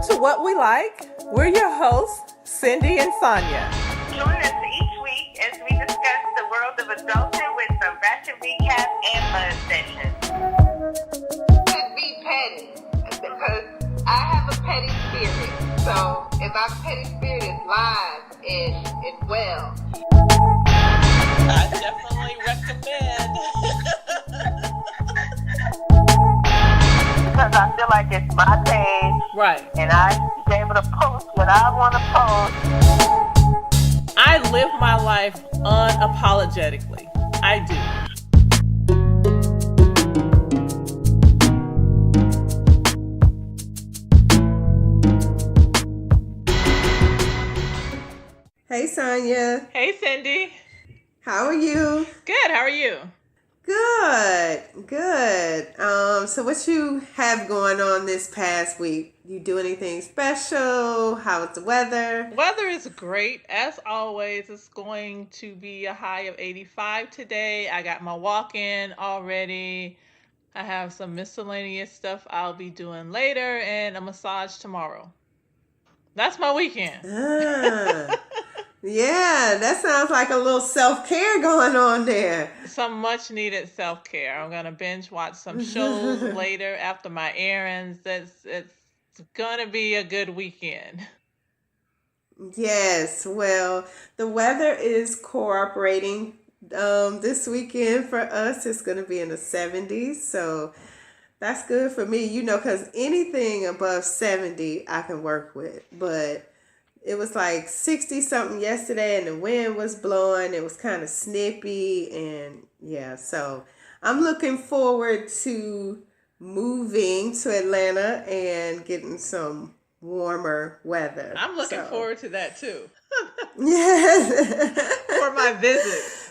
to What We Like. We're your hosts, Cindy and Sonia. Join us each week as we discuss the world of adulthood with some Ratchet recap and buzz sessions. Should be petty because I have a petty spirit. So if my petty spirit is live and well, I definitely recommend. Because I feel like it's my page. Right. And I should be able to post what I want to post. I live my life unapologetically. I do. Hey, Sonia. Hey, Cindy. How are you? Good. How are you? Good. So what you have going on this past week? You do anything special? How's the weather? Weather is great. As always, it's going to be a high of 85 today. I got my walk-in already. I have some miscellaneous stuff I'll be doing later and a massage tomorrow. That's my weekend. Yeah, that sounds like a little self-care going on there. Some much needed self-care. I'm going to binge watch some shows later after my errands. It's going to be a good weekend. Yes, well, the weather is cooperating this weekend for us. It's going to be in the 70s, so that's good for me, because anything above 70 I can work with, but it was like 60 something yesterday and the wind was blowing. It was kind of snippy and yeah, so I'm looking forward to moving to Atlanta and getting some warmer weather. I'm looking forward to that too. Yes. For my visit.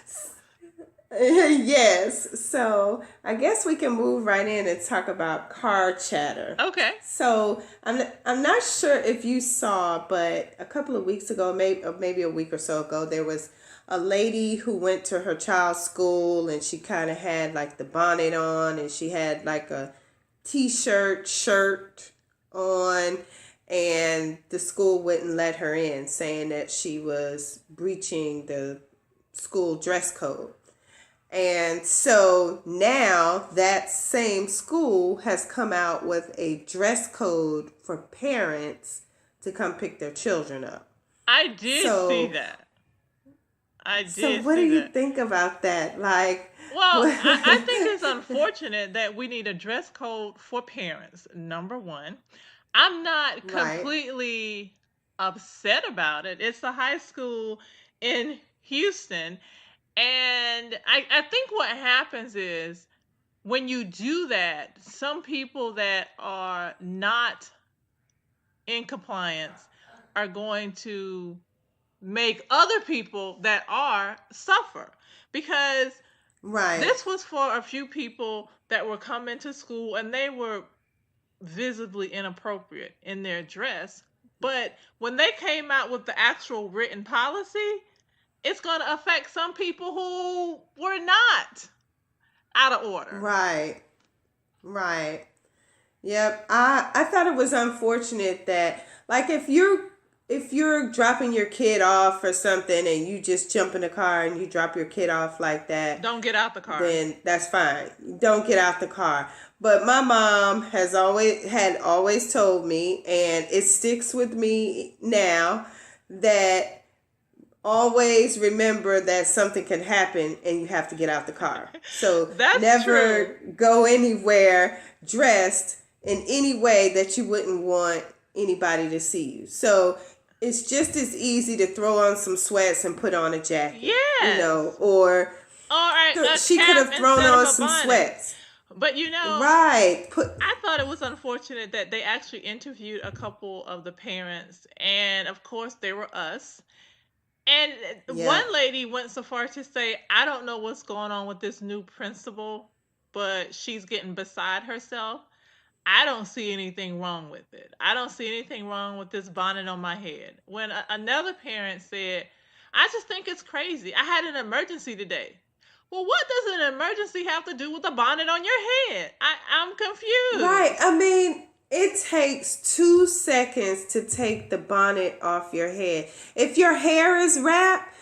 Yes. So I guess we can move right in and talk about car chatter. Okay. So I'm not sure if you saw, but a couple of weeks ago, maybe a week or so ago, there was a lady who went to her child's school and she kind of had like the bonnet on and she had like a shirt on, and the school wouldn't let her in, saying that she was breaching the school dress code. And so now that same school has come out with a dress code for parents to come pick their children up. I did see that. So what do you think about that? Like, well, I think it's unfortunate that we need a dress code for parents, number one. I'm not completely upset about it. It's a high school in Houston. And I think what happens is when you do that, some people that are not in compliance are going to make other people that are suffer, because this was for a few people that were coming to school and they were visibly inappropriate in their dress. But when they came out with the actual written policy, it's going to affect some people who were not out of order. Right. Yep. I thought it was unfortunate that, like, if you're dropping your kid off or something and you just jump in the car and you drop your kid off like that, don't get out the car. Then that's fine. Don't get out the car. But my mom had always told me, and it sticks with me now, that always remember that something can happen and you have to get out the car. So never go anywhere dressed in any way that you wouldn't want anybody to see you. So it's just as easy to throw on some sweats and put on a jacket. Yeah. Or she could have thrown on some sweats. But I thought it was unfortunate that they actually interviewed a couple of the parents, and of course they were us. And one lady went so far to say, I don't know what's going on with this new principal, but she's getting beside herself. I don't see anything wrong with it. I don't see anything wrong with this bonnet on my head. When another parent said, I just think it's crazy. I had an emergency today. Well, what does an emergency have to do with a bonnet on your head? I'm confused. Right. I mean, It takes 2 seconds to take the bonnet off your head. If your hair is wrapped,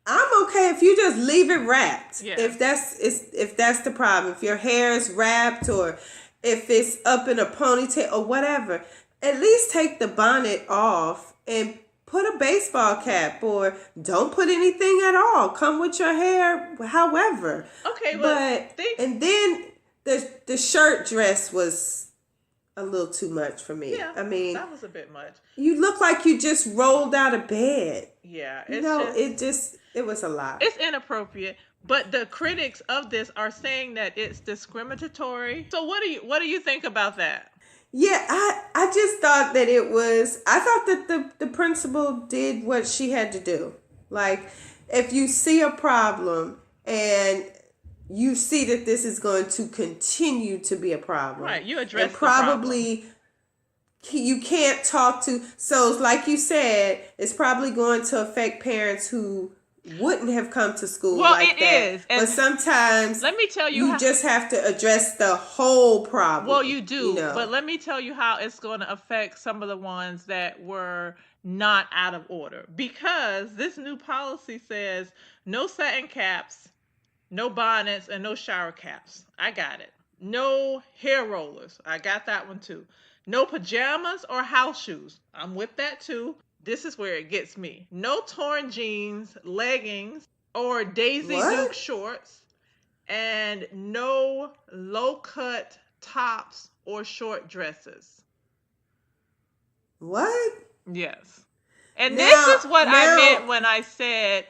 I'm okay if you just leave it wrapped. Yeah. If that's the problem. If your hair is wrapped or if it's up in a ponytail or whatever, at least take the bonnet off and put a baseball cap, or don't put anything at all. Come with your hair however. Okay, and then the shirt dress was a little too much for me. Yeah, I mean, that was a bit much. You look like you just rolled out of bed. Yeah, it was a lot. It's inappropriate. But the critics of this are saying that it's discriminatory. So what do you think about that? Yeah, I just thought that I thought that the principal did what she had to do. Like, if you see a problem and you see that this is going to continue to be a problem. Right, you address and probably you can't talk to. So, like you said, it's probably going to affect parents who wouldn't have come to school like that. Well, it is. But sometimes, let me tell you, you just have to address the whole problem. Well, you do. But let me tell you how it's going to affect some of the ones that were not out of order. Because this new policy says no satin caps, no bonnets, and no shower caps. I got it. No hair rollers. I got that one too. No pajamas or house shoes. I'm with that too. This is where it gets me. No torn jeans, leggings, or Daisy Duke shorts. And no low-cut tops or short dresses. What? Yes. And this is what I meant when I said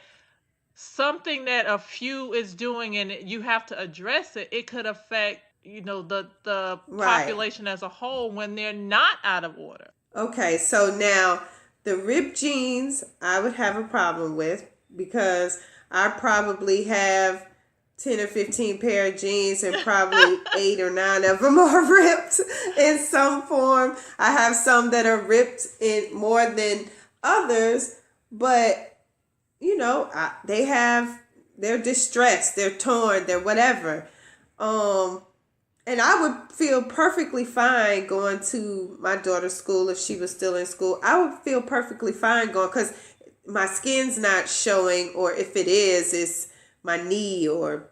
something that a few is doing and you have to address it. It could affect, the population as a whole when they're not out of order. Okay, so now the ripped jeans I would have a problem with, because I probably have 10 or 15 pair of jeans and probably 8 or 9 of them are ripped in some form. I have some that are ripped in more than others, but they're distressed, they're torn, they're whatever. And I would feel perfectly fine going to my daughter's school if she was still in school. I would feel perfectly fine going, because my skin's not showing, or if it is, it's my knee or,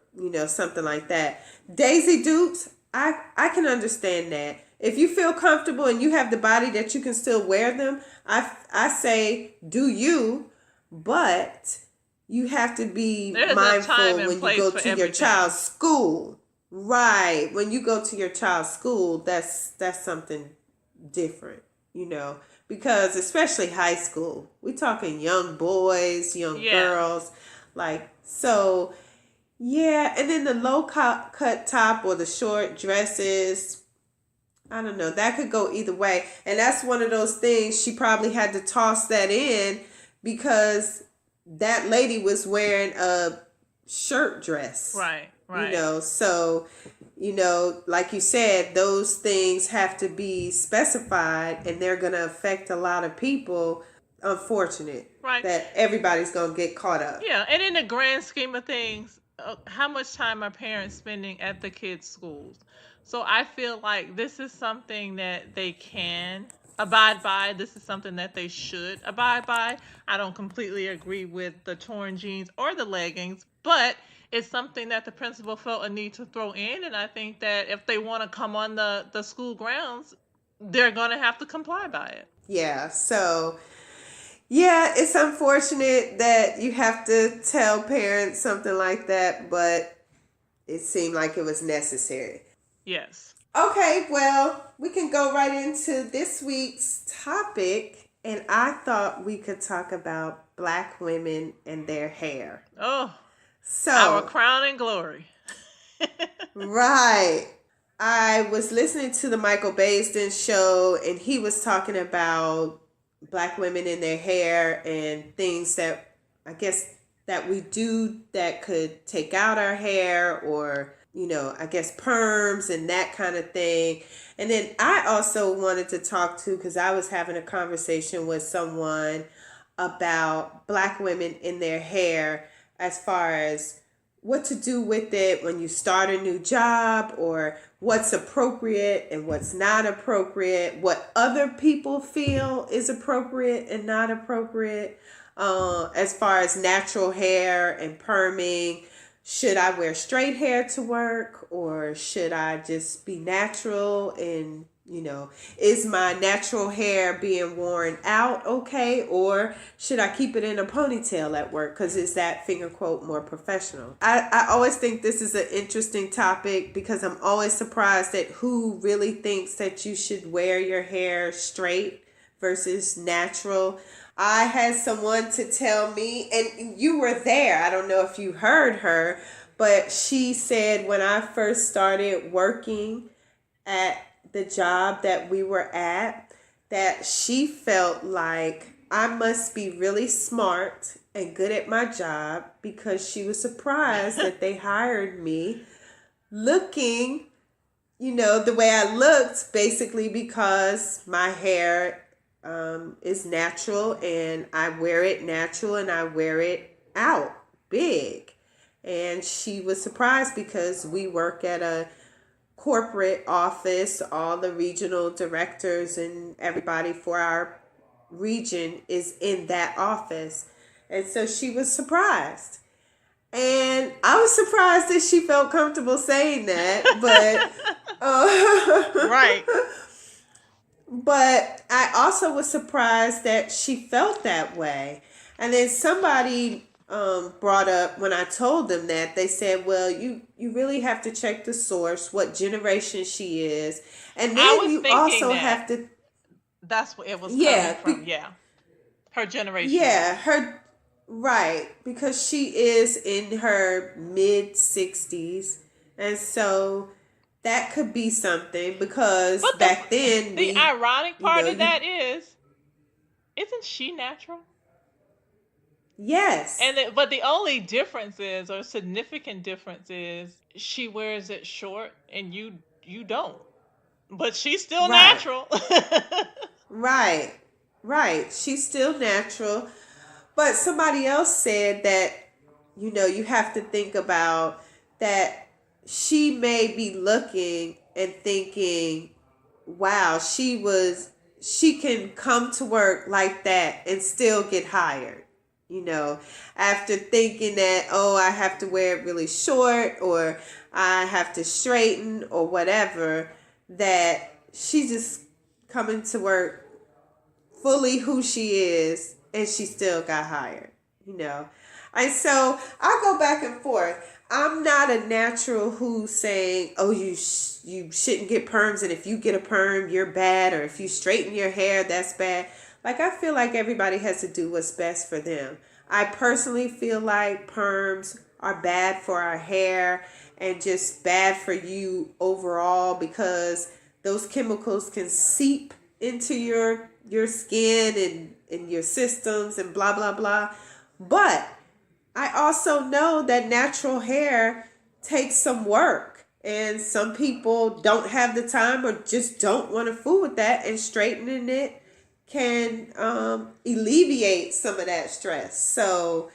something like that. Daisy Dukes, I can understand that. If you feel comfortable and you have the body that you can still wear them, I say do you, but you have to be mindful when you go to your child's school. Right. When you go to your child's school, that's something different, because especially high school, we're talking young boys, young girls, so, yeah. And then the low cut top or the short dresses, I don't know, that could go either way. And that's one of those things, she probably had to toss that in because that lady was wearing a shirt dress. Right. So, like you said, those things have to be specified, and they're going to affect a lot of people. Unfortunate. Right. That everybody's going to get caught up. Yeah. And in the grand scheme of things, how much time are parents spending at the kids' schools? So I feel like this is something that they can abide by. This is something that they should abide by. I don't completely agree with the torn jeans or the leggings, but it's something that the principal felt a need to throw in. And I think that if they want to come on the school grounds, they're going to have to comply by it. Yeah. So, yeah, it's unfortunate that you have to tell parents something like that, but it seemed like it was necessary. Yes. Okay, well, we can go right into this week's topic. And I thought we could talk about Black women and their hair. Oh, so our crown and glory. Right. I was listening to the Michael Baisden show, and he was talking about Black women in their hair and things that I guess that we do that could take out our hair, or, I guess perms and that kind of thing. And then I also wanted to talk to, because I was having a conversation with someone about Black women in their hair, as far as what to do with it when you start a new job, or what's appropriate and what's not appropriate, what other people feel is appropriate and not appropriate, as far as natural hair and perming. Should I wear straight hair to work, or should I just be natural? And is my natural hair being worn out okay, or should I keep it in a ponytail at work? Because is that finger quote more professional? I always think this is an interesting topic, because I'm always surprised at who really thinks that you should wear your hair straight versus natural. I had someone to tell me, and you were there, I don't know if you heard her, but she said when I first started working at the job that we were at, that she felt like I must be really smart and good at my job, because she was surprised that they hired me looking, the way I looked, basically because my hair is natural, and I wear it natural, and I wear it out big. And she was surprised because we work at a corporate office. All the regional directors and everybody for our region is in that office. And so she was surprised. And I was surprised that she felt comfortable saying that, but Right. but I also was surprised that she felt that way. And then somebody brought up, when I told them that, they said, well, you really have to check the source, what generation she is. And then you also have to... That's what it was coming from. Yeah. Her generation. Yeah, right. Because she is in her mid-60s. And so that could be something, because back then... The ironic part of that is, isn't she natural? Yes. But the only difference is, or significant difference is, she wears it short and you don't. But she's still natural. Right. She's still natural. But somebody else said that, you have to think about that she may be looking and thinking, wow, she can come to work like that and still get hired. After thinking that, oh, I have to wear it really short, or I have to straighten, or whatever, that she's just coming to work fully who she is, and she still got hired, And so I go back and forth. I'm not a natural who's saying, oh, you shouldn't get perms, and if you get a perm, you're bad, or if you straighten your hair, that's bad. Like, I feel like everybody has to do what's best for them. I personally feel like perms are bad for our hair and just bad for you overall, because those chemicals can seep into your skin and your systems and blah, blah, blah. But I also know that natural hair takes some work, and some people don't have the time or just don't want to fool with that, and straightening it can alleviate some of that stress. So,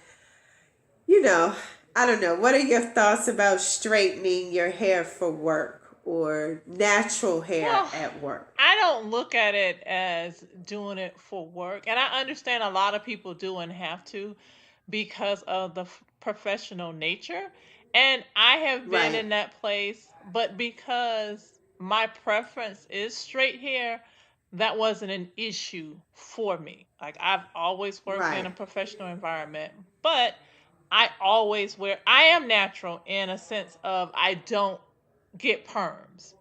I don't know. What are your thoughts about straightening your hair for work, or natural hair at work? I don't look at it as doing it for work. And I understand a lot of people do and have to, because of the professional nature. And I have been in that place, but because my preference is straight hair, that wasn't an issue for me. Like, I've always worked in a professional environment, but I am natural in a sense of I don't get perms.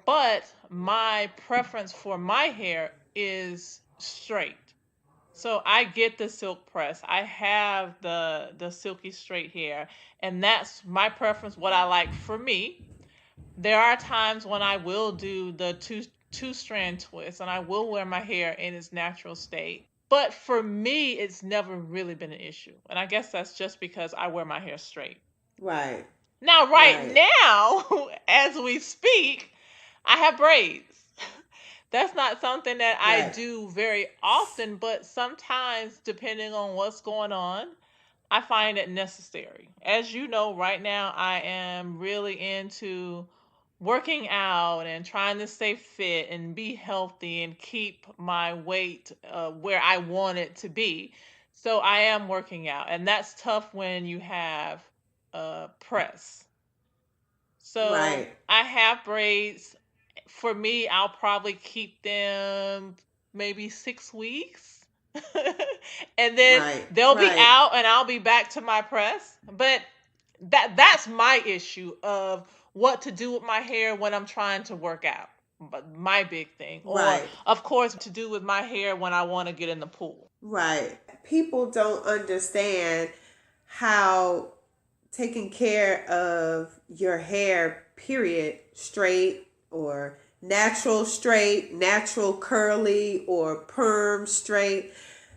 But my preference for my hair is straight. So I get the silk press. I have the silky straight hair, and that's my preference, what I like for me. There are times when I will do the two strand twist, and I will wear my hair in its natural state. But for me, it's never really been an issue. And I guess that's just because I wear my hair straight. Right. Now, now, as we speak, I have braids. That's not something that I do very often, but sometimes, depending on what's going on, I find it necessary. As you know, right now I am really into working out and trying to stay fit and be healthy and keep my weight where I want it to be. So I am working out, and that's tough when you have press. So Right. I have braids. For me, I'll probably keep them maybe 6 weeks. And then Right. they'll be Right. out and I'll be back to my press. But that's my issue of what to do with my hair when I'm trying to work out. But my big thing. Or Right. of course to do with my hair when I want to get in the pool. Right. People don't understand how taking care of your hair, period, straight or natural straight, natural curly or perm straight,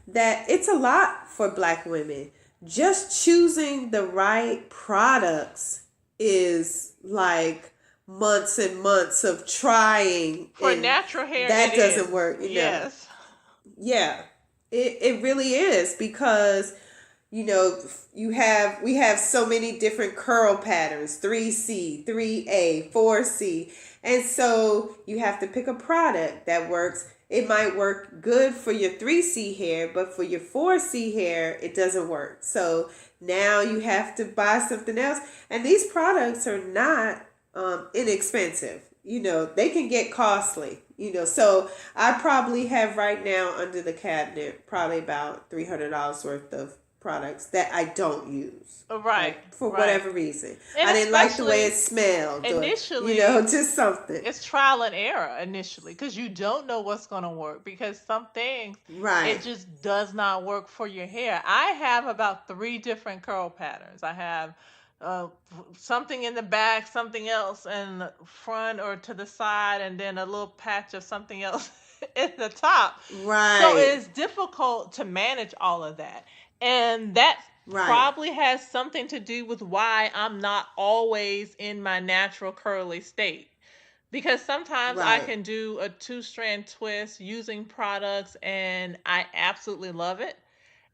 that it's a lot for black women. Just choosing the right products is like months and months of trying, For and natural hair that it doesn't is. work, Yes. Yeah, it really is, because we have so many different curl patterns, 3C, 3A, 4C. And so you have to pick a product that works. It might work good for your 3C hair, but for your 4C hair, it doesn't work. So now you have to buy something else. And these products are not inexpensive. They can get costly. So I probably have right now under the cabinet probably about $300 worth of products that I don't use. Right, Like, for right. whatever reason. And I didn't like the way it especially smelled, or initially, just something. it's trial and error initially because you don't know what's going to work, because some things it Right. just does not work for your hair. I have about three different curl patterns. I have uh, something in the back, something else in the front or to the side, and then a little patch of something else in the top. So Right. it's difficult to manage all of that. And that Right. probably has something to do with why I'm not always in my natural curly state. Because sometimes I Right. can do a two strand twist using products and I absolutely love it.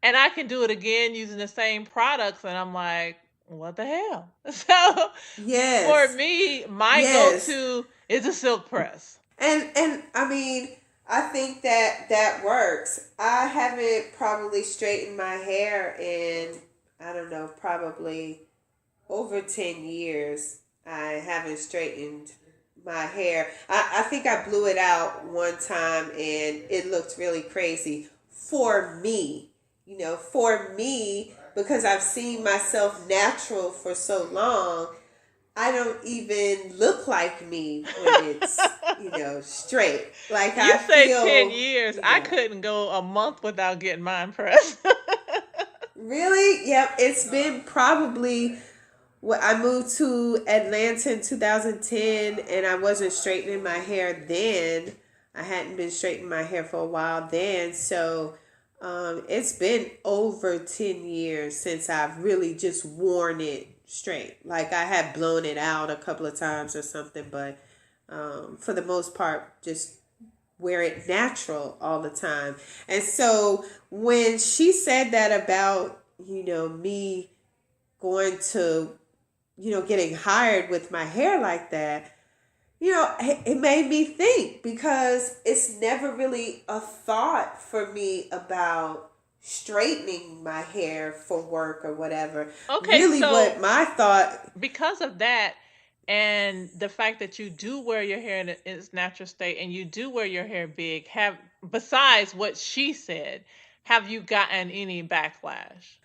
And I can do it again using the same products and I'm like, what the hell? So for Yes. me, my go Yes. to is a silk press. And I mean, I think that works. I haven't probably straightened my hair in, I don't know, probably over 10 years. I haven't straightened my hair. I think I blew it out one time and it looked really crazy for me. For me, because I've seen myself natural for so long, I don't even look like me when it's, straight. Like, You I say 10 feel, years. I couldn't go a month without getting mine pressed. really, yep, it's been probably, I moved to Atlanta in 2010 and I wasn't straightening my hair then. I hadn't been straightening my hair for a while then. So it's been over 10 years since I've really just worn it straight. Like, I had blown it out a couple of times or something, but for the most part, just wear it natural all the time. And so when she said that about, me going to, getting hired with my hair like that, it made me think, because it's never really a thought for me about straightening my hair for work or whatever. Okay, Really, so what my thought, because of that and the fact that you do wear your hair in its natural state and you do wear your hair big, have besides what she said, have you gotten any backlash?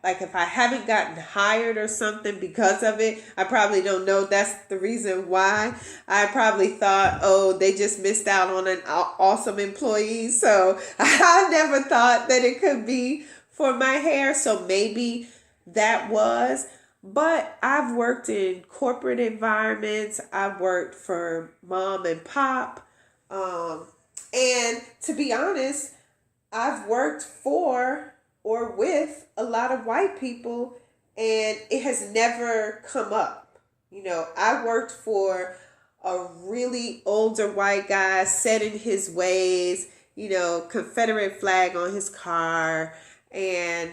if I haven't gotten hired or something because of it, I probably don't know. That's the reason why. I probably thought, oh, they just missed out on an awesome employee. So I never thought that it could be for my hair. So maybe that was. But I've worked in corporate environments. I've worked for mom and pop. And to be honest, I've worked for or with a lot of white people, and it has never come up. I worked for a really older white guy set in his ways. Confederate flag on his car. And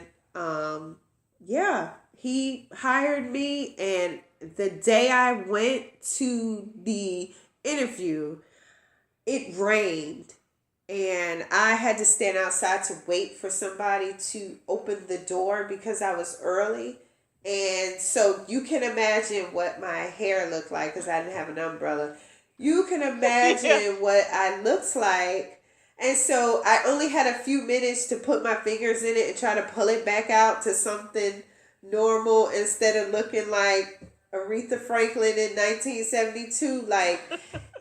yeah, he hired me. And the day I went to the interview, it rained. And I had to stand outside to wait for somebody to open the door because I was early. And so you can imagine what my hair looked like because I didn't have an umbrella. You can imagine what I looked like. And so I only had a few minutes to put my fingers in it and try to pull it back out to something normal instead of looking like Aretha Franklin in 1972. Like,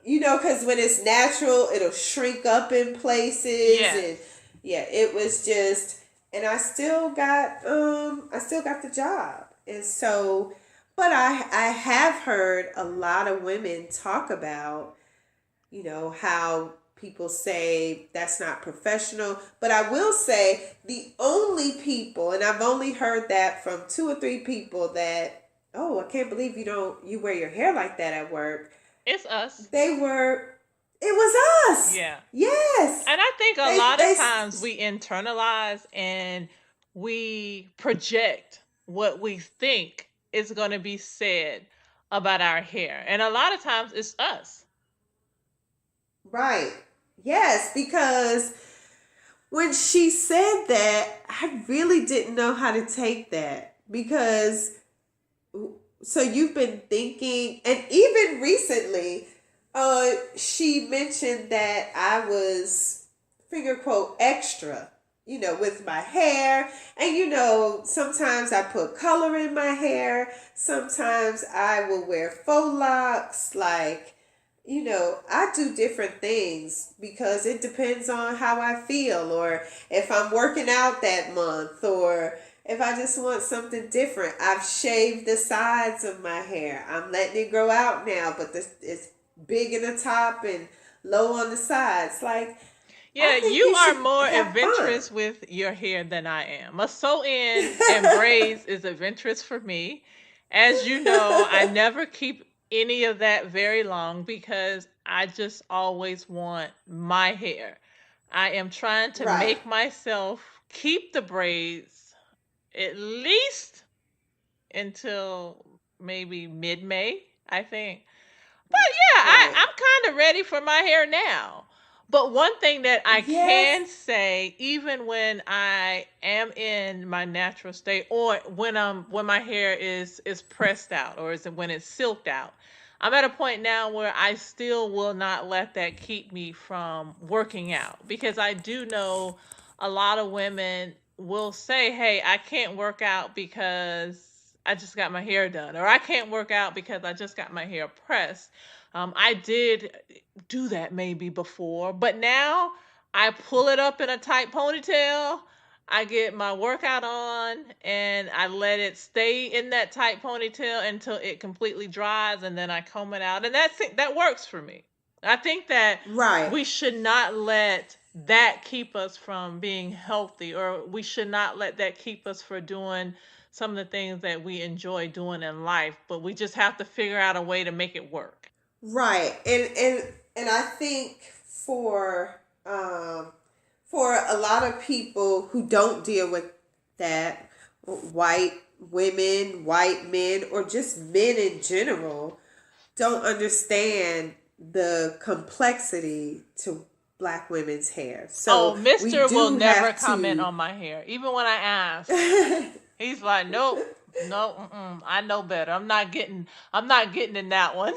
because when it's natural, it'll shrink up in places. Yes. And yeah, it was just, and I still got the job. And so, but I have heard a lot of women talk about, how people say that's not professional. But I will say the only people, and I've only heard that from 2 or 3 people that, oh, I can't believe you wear your hair like that at work. It's us. It was us. Yeah. Yes. And I think a lot of times we internalize and we project what we think is going to be said about our hair. And a lot of times it's us. Right. Yes, because when she said that, I really didn't know how to take that. Because, so you've been thinking, and even recently, she mentioned that I was, finger quote, extra, with my hair. And, sometimes I put color in my hair. Sometimes I will wear faux locks. Like, I do different things because it depends on how I feel, or if I'm working out that month, or if I just want something different. I've shaved the sides of my hair. I'm letting it grow out now, but it's big in the top and low on the sides. Like, yeah, you are more adventurous with your hair than I am. A sew-in and braids is adventurous for me. As you know, I never keep any of that very long because I just always want my hair. I am trying to make myself keep the braids at least until maybe mid-May, I think. But yeah, I'm kind of ready for my hair now. But one thing that I can say, even when I am in my natural state, or when my hair is pressed out, or when it's silked out, I'm at a point now where I still will not let that keep me from working out, because I do know a lot of women will say, "Hey, I can't work out because I just got my hair done," or "I can't work out because I just got my hair pressed." I did do that maybe before, but now I pull it up in a tight ponytail. I get my workout on and I let it stay in that tight ponytail until it completely dries, and then I comb it out, and that works for me. I think that we should not let that keep us from being healthy, or we should not let that keep us from doing some of the things that we enjoy doing in life, but we just have to figure out a way to make it work. Right. And I think for a lot of people who don't deal with that, white women, white men, or just men in general, don't understand the complexity to Black women's hair. So Mr. will never comment on my hair, even when I ask. He's like, nope, no, I know better. I'm not getting in that one.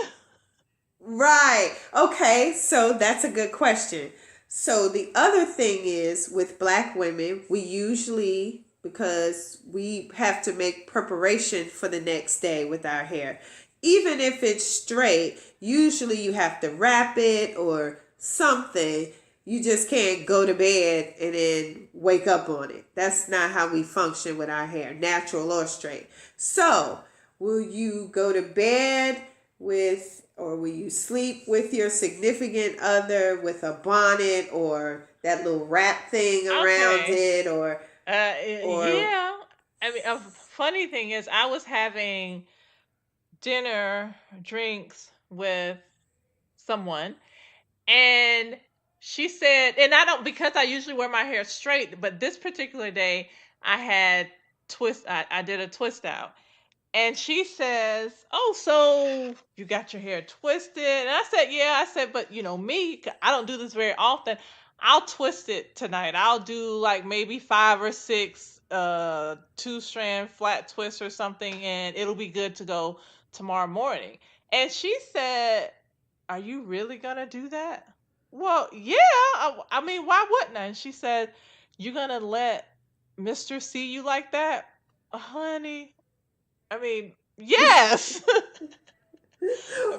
Right. Okay. So that's a good question. So the other thing is, with Black women, we usually, because we have to make preparation for the next day with our hair, even if it's straight, usually you have to wrap it or something. You just can't go to bed and then wake up on it. That's not how we function with our hair, natural or straight. So will you go to bed with, or will you sleep with your significant other with a bonnet or that little wrap thing around it, or yeah. I mean, a funny thing is, I was having dinner, drinks with someone, and she said, and I don't, because I usually wear my hair straight, but this particular day I had I did a twist out. And she says, "Oh, so you got your hair twisted?" And I said, "Yeah." I said, "But me, I don't do this very often. I'll twist it tonight. I'll do like maybe 5 or 6 two-strand flat twists or something, and it'll be good to go tomorrow morning." And she said, "Are you really gonna do that?" Well, yeah. I mean, why wouldn't I? And she said, "You're gonna let Mister see you like that?" Honey, I mean, yes.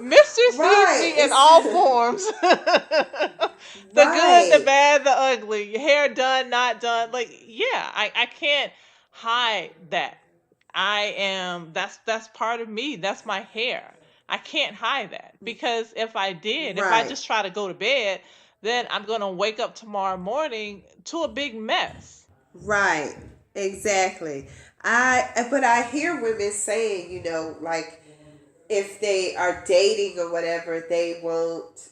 Mister sees Right. me in all It's forms. The good, the right. bad, the ugly. Hair done, not done. Like, yeah, I can't hide that. That's part of me. That's my hair. I can't hide that. Because if I Right. just try to go to bed, then I'm gonna wake up tomorrow morning to a big mess. Right. Exactly. But I hear women saying, like if they are dating or whatever, they won't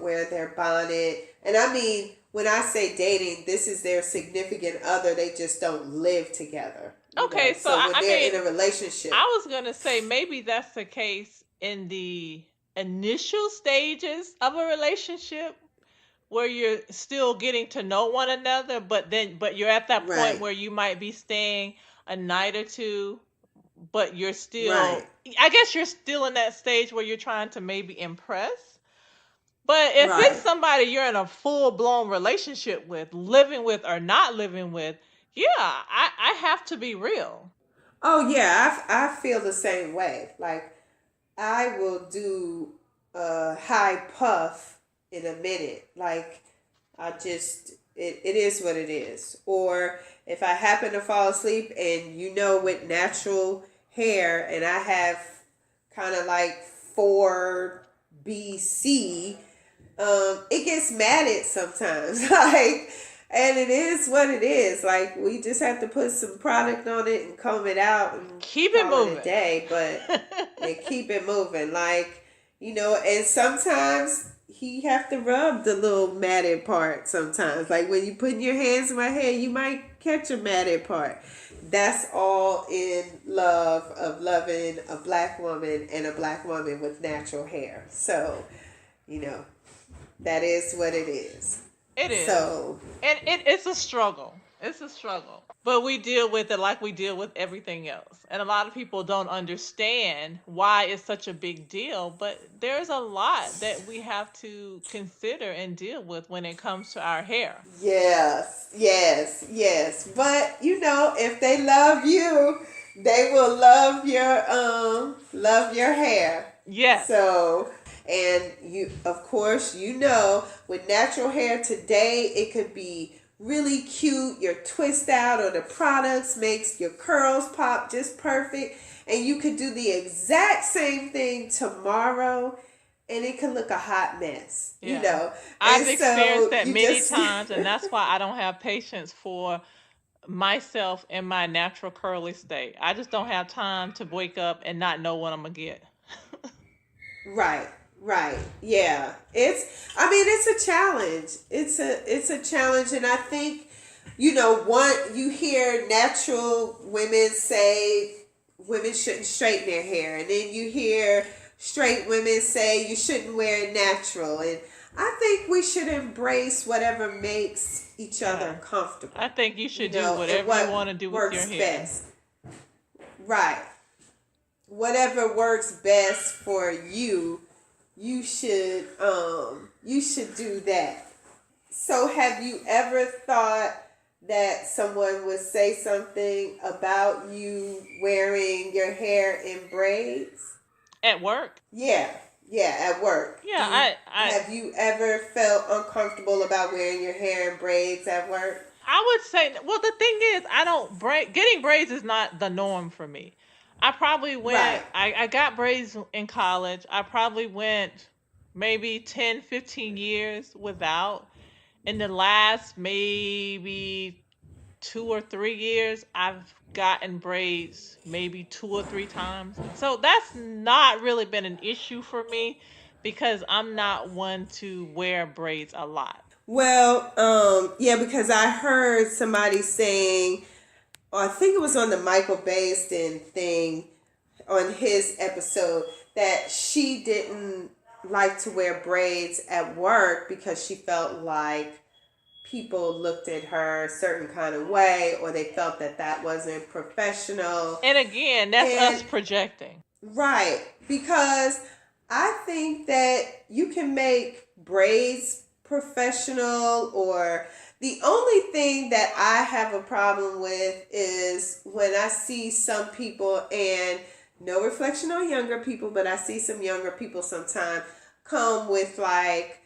wear their bonnet. And I mean, when I say dating, this is their significant other. They just don't live together. Okay, so So when I they're mean, in a relationship, I was gonna say maybe that's the case in the initial stages of a relationship where you're still getting to know one another, but you're at that point right, where you might be staying a night or two, but you're right, still, I guess you're still in that stage where you're trying to maybe impress. But if it's right. somebody you're in a full blown relationship with, living with or not living with, yeah, I have to be real. Oh yeah, I feel the same way. Like I will do a high puff in a minute. Like it is what it is. Or if I happen to fall asleep and with natural hair and I have kind of like 4BC, it gets matted sometimes. Like, and it is what it is. Like, we just have to put some product on it and comb it out and Keep it call it a moving. day. But and keep it moving. Like, and sometimes he have to rub the little matted part sometimes. Like when you put your hands in my hair, you might catch a matted part. That's all in love of loving a black woman and a black woman with natural hair. So, you know, that is what it is. It is. So, And it's a struggle. It's a struggle. But we deal with it like we deal with everything else. And a lot of people don't understand why it's such a big deal. But there's a lot that we have to consider and deal with when it comes to our hair. yes, yes, yes. But if they love you, they will love your hair. Yes. So, and of course, with natural hair today, it could be really cute. Your twist out or the products makes your curls pop just perfect. And you could do the exact same thing tomorrow and it can look a hot mess. Yeah. I've And experienced so that you many just, times, and that's why I don't have patience for myself in my natural curly state. I just don't have time to wake up and not know what I'm gonna get. right, right. Yeah. I mean, it's a challenge. It's a challenge. And I think, you hear natural women say women shouldn't straighten their hair. And then you hear straight women say you shouldn't wear it natural. And I think we should embrace whatever makes each Yeah. other comfortable, I think you should do and whatever you what want to do with your works hair. best. Right. Whatever works best for you, you should do that. So have you ever thought that someone would say something about you wearing your hair in braids? At work. Yeah. Yeah, at work. Yeah, I Have you ever felt uncomfortable about wearing your hair in braids at work? I would say, well, the thing is, I don't braid. Getting braids is not the norm for me. I probably went. Right. I got braids in college. I probably went maybe 10, 15 years without. In the last maybe 2 or 3 years, I've gotten braids maybe 2 or 3 times. So that's not really been an issue for me because I'm not one to wear braids a lot. Well, yeah, because I heard somebody saying, or I think it was on the Michael Baisden thing on his episode, that she didn't like to wear braids at work because she felt like people looked at her a certain kind of way, or they felt that that wasn't professional. And again, that's us projecting. Right, because I think that you can make braids professional, or the only thing that I have a problem with is when I see some people, and no reflection on younger people, but I see some younger people sometimes come with like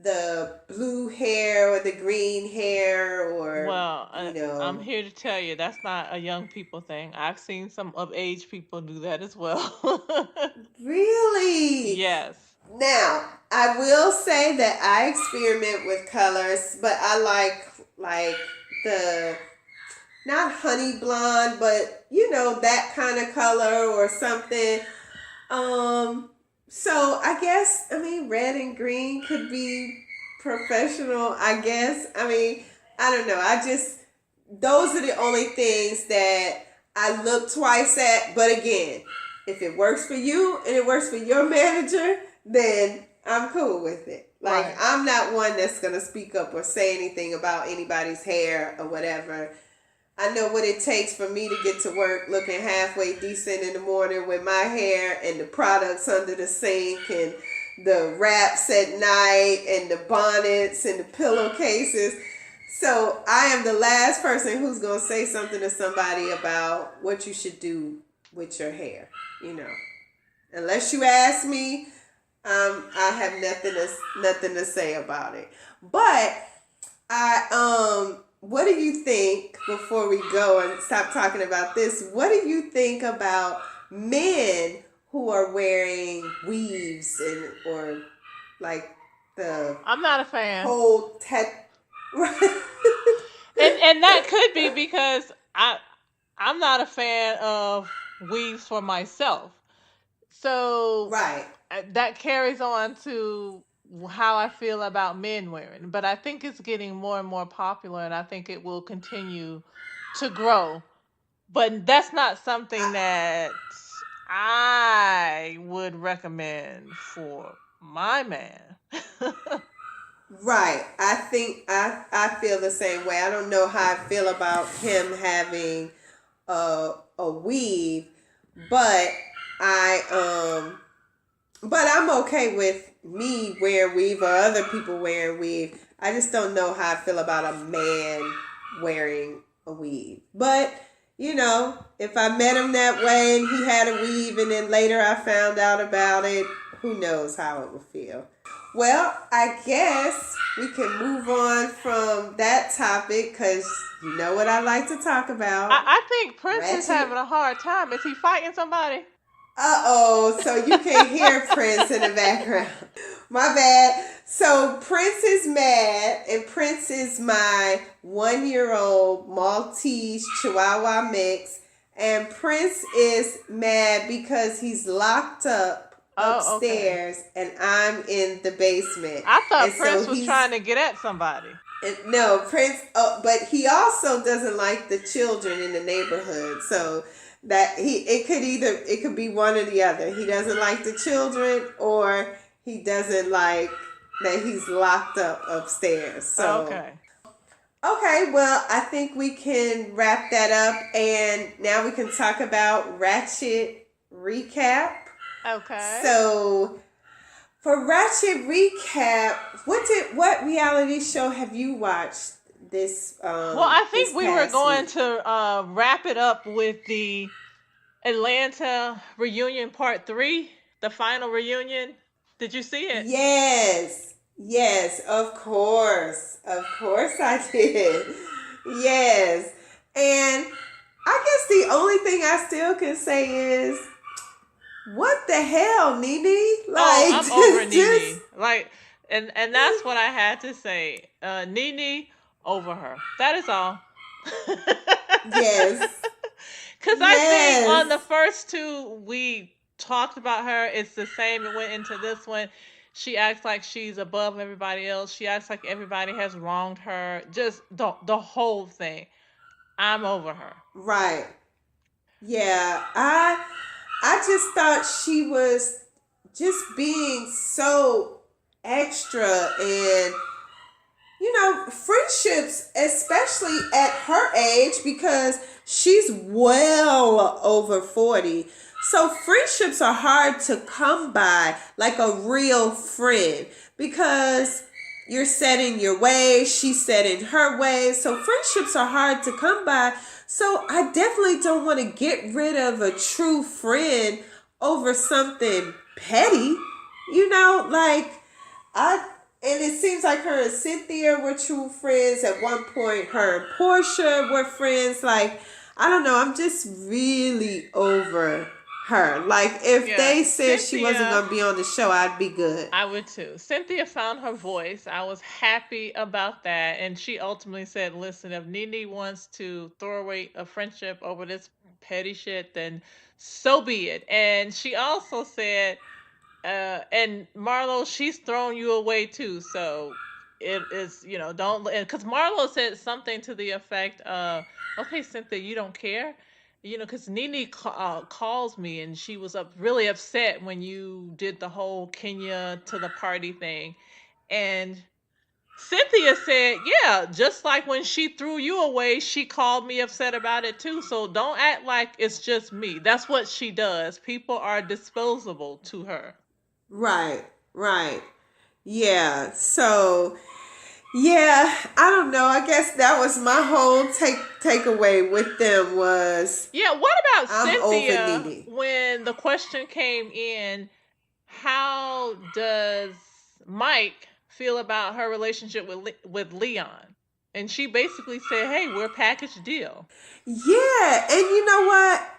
the blue hair or the green hair, or well, I'm here to tell you that's not a young people thing. I've seen some of age people do that as well. Really? Yes. Now, I will say that I experiment with colors, but I like the not honey blonde, but that kind of color or something. So I guess, red and green could be professional, I guess. I don't know. Those are the only things that I look twice at. But again, if it works for you and it works for your manager, then I'm cool with it. Like, right. I'm not one that's going to speak up or say anything about anybody's hair or whatever. I know what it takes for me to get to work looking halfway decent in the morning with my hair and the products under the sink and the wraps at night and the bonnets and the pillowcases. So I am the last person who's going to say something to somebody about what you should do with your hair, Unless you ask me, I have nothing to say about it. But what do you think, before we go and stop talking about this, what do you think about men who are wearing weaves or like the... I'm not a fan. Whole and that could be because I'm not a fan of weaves for myself. So right. That carries on to how I feel about men wearing. But I think it's getting more and more popular, and I think it will continue to grow. But that's not something that I would recommend for my man. Right. I think I feel the same way. I don't know how I feel about him having a weave, but but I'm okay with me wearing weave or other people wearing weave. I just don't know how I feel about a man wearing a weave. But, if I met him that way and he had a weave and then later I found out about it, who knows how it would feel. Well, I guess we can move on from that topic because you know what I like to talk about. I think Prince is having a hard time. Is he fighting somebody? Uh-oh, so you can hear Prince in the background. My bad. So Prince is mad, and Prince is my 1-year-old Maltese Chihuahua mix, and Prince is mad because he's locked up upstairs, and I'm in the basement. I thought Prince was trying to get at somebody. No, Prince, but he also doesn't like the children in the neighborhood, so... that it could be one or the other. He doesn't like the children, or he doesn't like that he's locked up upstairs. So okay, well, I think we can wrap that up, and now we can talk about Ratchet recap. Okay. So for Ratchet recap, what reality show have you watched this well, I think we were going to wrap it up with the Atlanta reunion part 3, the final reunion. Did you see it? Yes, of course I did. Yes, and I guess the only thing I still can say is, what the hell, Nene? Like, I'm over Nene. Like, and that's what I had to say. Nene, over her. That is all. Yes. Because I think on the first 2, we talked about her, it's the same. It went into this one. She acts like she's above everybody else. She acts like everybody has wronged her. Just the whole thing. I'm over her. Right. Yeah. I just thought she was just being so extra, and friendships, especially at her age, because she's well over 40. So friendships are hard to come by, like a real friend, because you're set in your ways, she's set in her ways. So friendships are hard to come by. So I definitely don't want to get rid of a true friend over something petty. Like and it seems like her and Cynthia were true friends. At one point, her and Portia were friends. Like, I don't know. I'm just really over her. Like, if they said she wasn't going to be on the show, I'd be good. I would too. Cynthia found her voice. I was happy about that. And she ultimately said, listen, if Nene wants to throw away a friendship over this petty shit, then so be it. And she also said, and Marlo, she's thrown you away too. So it is, don't, because Marlo said something to the effect of, okay, Cynthia, you don't care? Because Nene calls me, and she was really upset when you did the whole Kenya to the party thing. And Cynthia said, yeah, just like when she threw you away, she called me upset about it too. So don't act like it's just me. That's what she does. People are disposable to her. Right. Yeah. So, yeah, I don't know. I guess that was my whole takeaway with them was, yeah, what about I'm Cynthia over Nene. When the question came in, how does Mike feel about her relationship with Leon? And she basically said, hey, we're a package deal. Yeah, and you know what?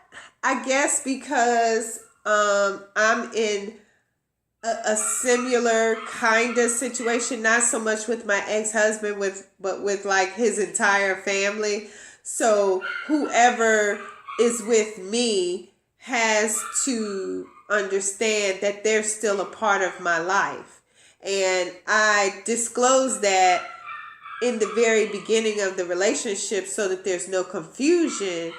I guess because I'm in a similar kind of situation, not so much with my ex-husband, but with like his entire family. So whoever is with me has to understand that they're still a part of my life. And I disclose that in the very beginning of the relationship so that there's no confusion.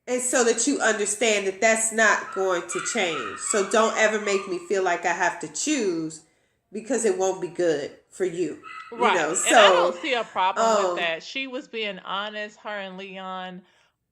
And so that you understand that that's not going to change. So don't ever make me feel like I have to choose, because it won't be good for you. Right. So, and I don't see a problem with that. She was being honest. Her and Leon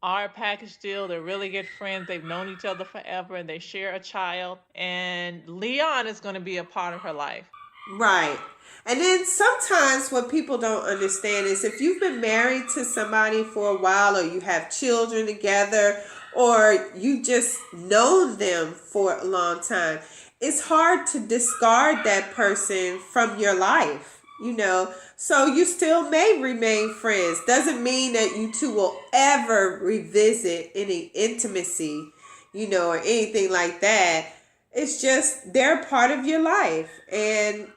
are a package deal. They're really good friends. They've known each other forever, and they share a child. And Leon is going to be a part of her life. Right. And then sometimes what people don't understand is if you've been married to somebody for a while, or you have children together, or you just known them for a long time, it's hard to discard that person from your life, So you still may remain friends. Doesn't mean that you two will ever revisit any intimacy, or anything like that. It's just they're part of your life. And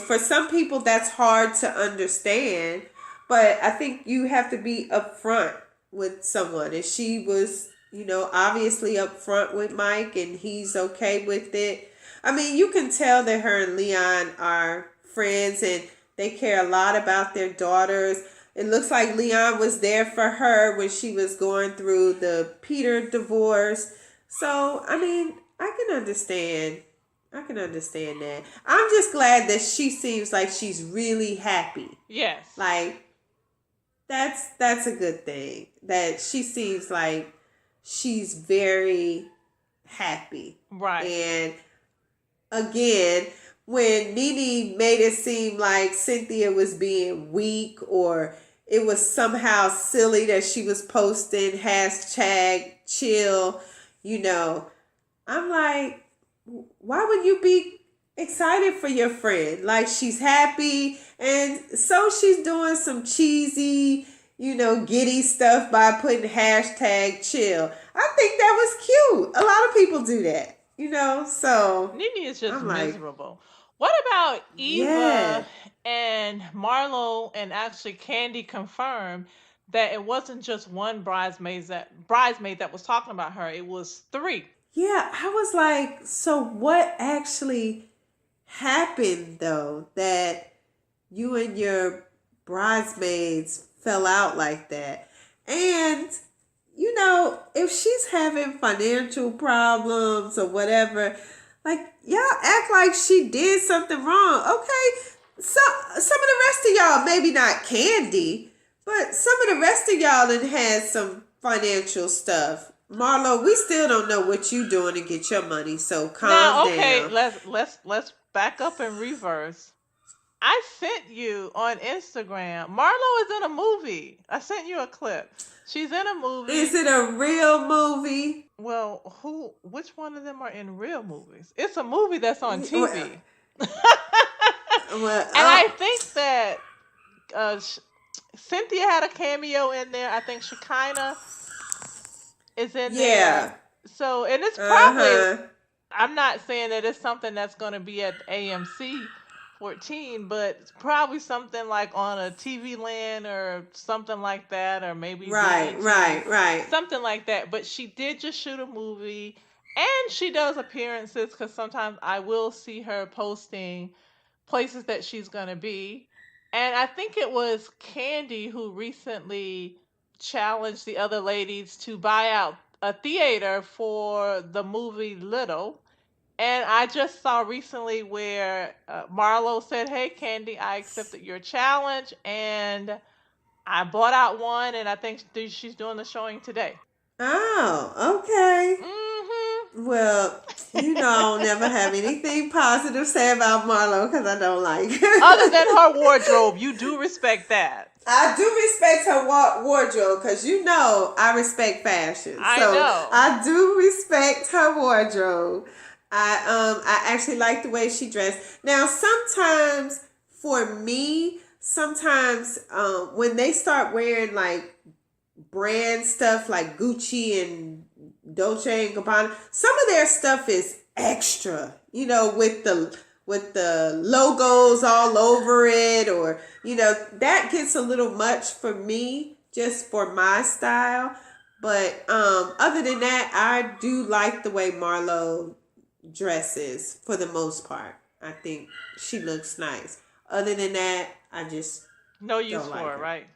for some people that's hard to understand, but I think you have to be upfront with someone. And she was, obviously upfront with Mike, and he's okay with it. I mean, you can tell that her and Leon are friends, and they care a lot about their daughters. It looks like Leon was there for her when she was going through the Peter divorce. So, I mean, I can understand that. I'm just glad that she seems like she's really happy. Yes. Like, that's a good thing. That she seems like she's very happy. Right. And again, when Nene made it seem like Cynthia was being weak, or it was somehow silly that she was posting #chill, I'm like, why would you be excited for your friend? Like, she's happy, and so she's doing some cheesy, giddy stuff by putting #chill. I think that was cute. A lot of people do that, so. Nene is just miserable. What about Eva and Marlo, and actually Candy confirmed that it wasn't just one bridesmaid that was talking about her. It was 3. Yeah, I was like, so what actually happened though that you and your bridesmaids fell out like that? And if she's having financial problems or whatever, like y'all act like she did something wrong. Okay, some of the rest of y'all, maybe not Candy, but some of the rest of y'all done had some financial stuff. Marlo, we still don't know what you doing to get your money, so calm Now, okay, down. let's back up in reverse. I sent you on Instagram. Marlo is in a movie. I sent you a clip. She's in a Is movie. it a real movie? Well, which one of them are in real movies? It's a movie that's on Well, TV. well, And I think that Cynthia had a cameo in there. I think Shekinah is in there. yeah. So, and it's probably, Uh-huh. I'm not saying that it's something that's going to be at AMC 14, but it's probably something like on a TV Land or something like that, or maybe Right, BET, right, right. something like that. But she did just shoot a movie, and she does appearances because sometimes I will see her posting places that she's going to be. And I think it was Candy who recently challenged the other ladies to buy out a theater for the movie Little. And I just saw recently where Marlo said, "Hey, Candy, I accepted your challenge and I bought out one, and I think she's doing the showing today." Oh, okay. Well, I don't never have anything positive to say about Marlo because I don't like Other than her. her wardrobe, you do respect that. I do respect her wardrobe because I respect fashion. I So know. I do respect her wardrobe. I actually like the way she dressed. Now sometimes for me, sometimes when they start wearing like brand stuff like Gucci and Dolce and Gabbana, some of their stuff is extra, with the logos all over it, or that gets a little much for me, just for my style. But other than that, I do like the way Marlo dresses for the most part. I think she looks nice. Other than that, I just No use don't for like it, her. right?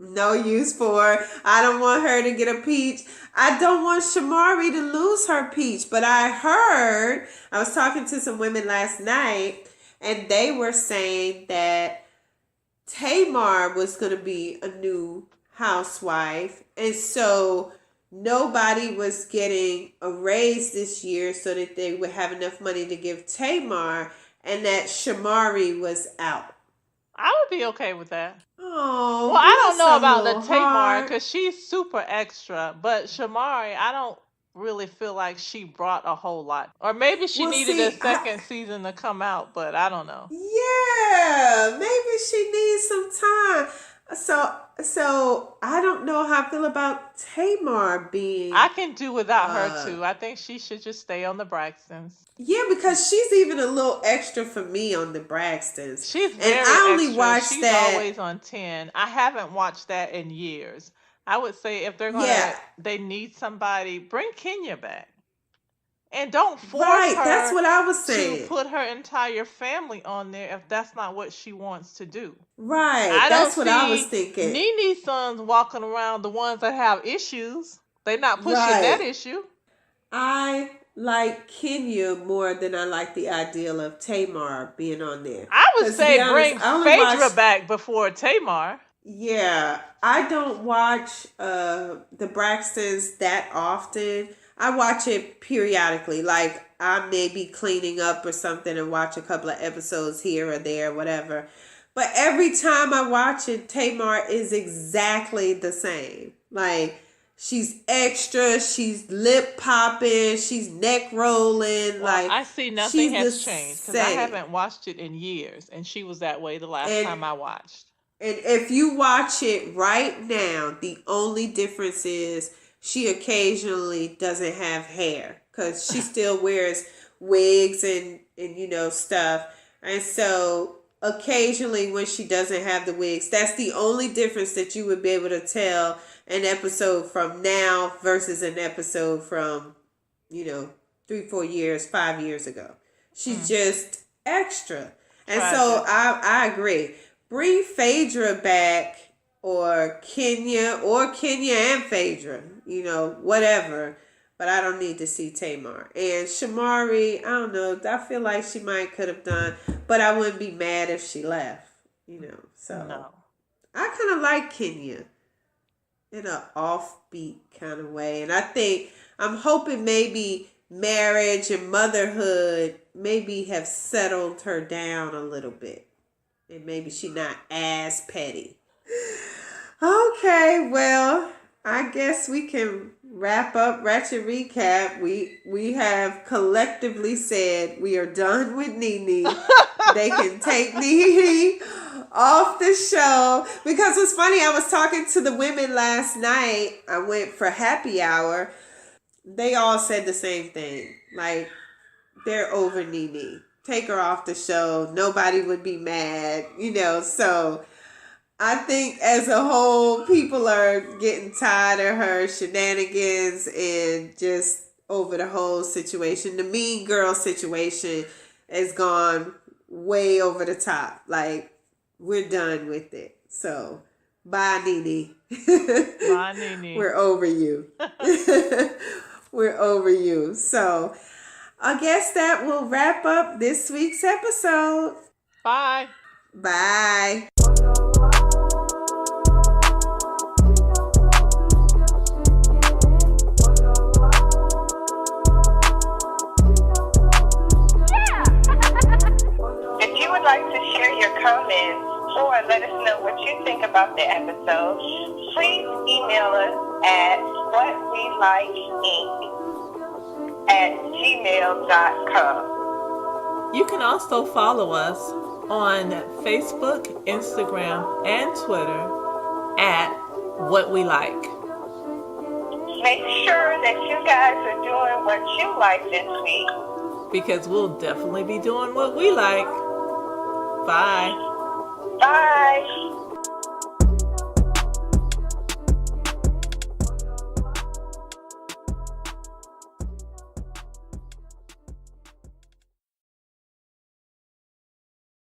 No use for her. I don't want her to get a peach. I don't want Shamari to lose her peach. But I was talking to some women last night, and they were saying that Tamar was going to be a new housewife. And so nobody was getting a raise this year so that they would have enough money to give Tamar, and that Shamari was out. I would be okay with that. Oh, Well, I don't bless know her about the little Tamar heart. because she's super extra, but Shamari, I don't really feel like she brought a whole lot. Or maybe she Well, needed a see, second season to come out, but I don't know. yeah, maybe she needs some time. So I don't know how I feel about Tamar I being, can do without her uh, too. I think she should just stay on the Braxtons. yeah, because she's even a little extra for me on the Braxtons, She's and very I only extra. watched She's that. always on 10. I haven't watched that in years. I would say if Yeah, they need somebody, bring Kenya back. And don't force right. That's her what I was to saying. put her entire family on there if that's not what she wants to do. Right, I don't that's what I was see thinking. Nene's sons walking around the ones that have issues. They're not pushing that Right. issue. I like Kenya more than I like the ideal of Tamar being on there. I would Because to be say honest, bring I only watch. Phaedra back before Tamar. Yeah, I don't watch the Braxtons that often. I watch it periodically. Like I may be cleaning up or something and watch a couple of episodes here or there, whatever. But every time I watch it, Tamar is exactly the same. Like she's extra, she's lip popping, she's neck rolling, Well, like I see nothing she's the has changed because I same. haven't watched it in years, and she was that way the last And time I watched. And if you watch it right now, the only difference is she occasionally doesn't have hair because she still wears wigs and stuff. And so occasionally when she doesn't have the wigs, that's the only difference that you would be able to tell an episode from now versus an episode from 3-4 years, 5 years ago. She's just extra. And Tragic. so I agree. Bring Phaedra back, or Kenya and Phaedra, whatever. But I don't need to see Tamar. And Shamari, I don't know. I feel like she might could have done, but I wouldn't be mad if she left, So No. I kind of like Kenya in an offbeat kind of way. And I'm hoping maybe marriage and motherhood maybe have settled her down a little bit. And maybe she's not as petty. Okay, well, I guess we can wrap up Ratchet Recap. We have collectively said we are done with Nene. They can take Nene off the show. Because it's funny, I was talking to the women last night. I went for happy hour. They all said the same thing. Like, they're over Nene. Take her off the show. Nobody would be mad, so I think as a whole, people are getting tired of her shenanigans and just over the whole situation. The mean girl situation has gone way over the top. Like, we're done with it. So, bye, Nene. Bye, Nene. We're over you. We're over you. So, I guess that will wrap up this week's episode. Bye. Bye. If you would like to share your comments or let us know what you think about the episode, please email us at whatlikeink@gmail.com. You can also follow us on Facebook, Instagram, and Twitter at What We Like. Make sure that you guys are doing what you like this week. Because we'll definitely be doing what we like. Bye. Bye.